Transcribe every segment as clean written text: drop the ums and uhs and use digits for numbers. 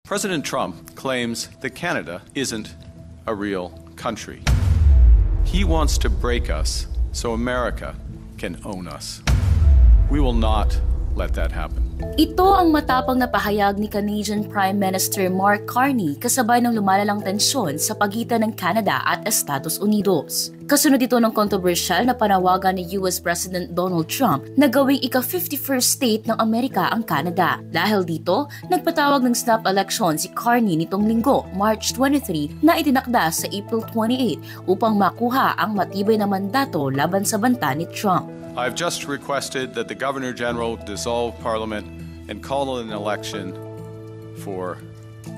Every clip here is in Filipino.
President Trump claims that Canada isn't a real country. He wants to break us so America can own us. We will not let that happen. Ito ang matapang na pahayag ni Canadian Prime Minister Mark Carney kasabay ng lumalalang tensyon sa pagitan ng Canada at Estados Unidos. Kasunod ito ng kontrobersyal na panawagan ni US President Donald Trump na gawing ika-51st state ng Amerika ang Canada. Dahil dito, nagpatawag ng snap election si Carney nitong linggo, March 23, na itinakda sa April 28 upang makuha ang matibay na mandato laban sa banta ni Trump. I've just requested that the Governor General dissolve Parliament and call an election for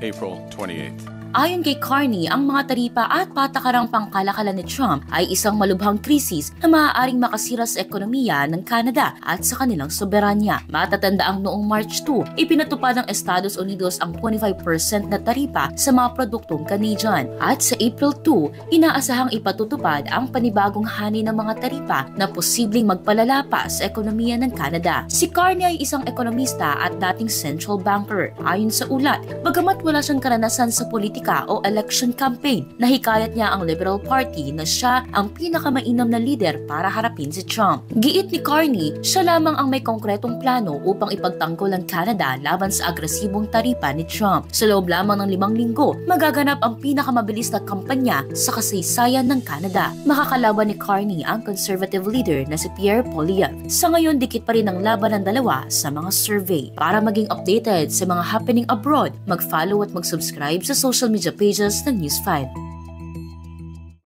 April 28th. Ayon kay Carney, ang mga taripa at patakarang pangkalakalan ni Trump ay isang malubhang krisis na maaaring makasira sa ekonomiya ng Canada at sa kanilang soberanya. Matatanda ang noong March 2, ipinatupad ng Estados Unidos ang 25% na taripa sa mga produktong Canadian. At sa April 2, inaasahang ipatutupad ang panibagong hani ng mga taripa na posibleng magpalala pa sa ekonomiya ng Canada. Si Carney ay isang ekonomista at dating central banker. Ayon sa ulat, bagamat wala siyang karanasan sa politika o election campaign, nahikayat niya ang Liberal Party na siya ang pinakamainam na leader para harapin si Trump. Giit ni Carney, siya lamang ang may konkretong plano upang ipagtanggol ang Canada laban sa agresibong taripa ni Trump. Sa loob lamang ng 5 linggo, magaganap ang pinakamabilis na kampanya sa kasaysayan ng Canada. Makakalaban ni Carney ang conservative leader na si Pierre Poilievre. Sa ngayon, dikit pa rin ang laban ng dalawa sa mga survey. Para maging updated sa mga happening abroad, mag-follow at mag-subscribe sa social media pages ng News 5.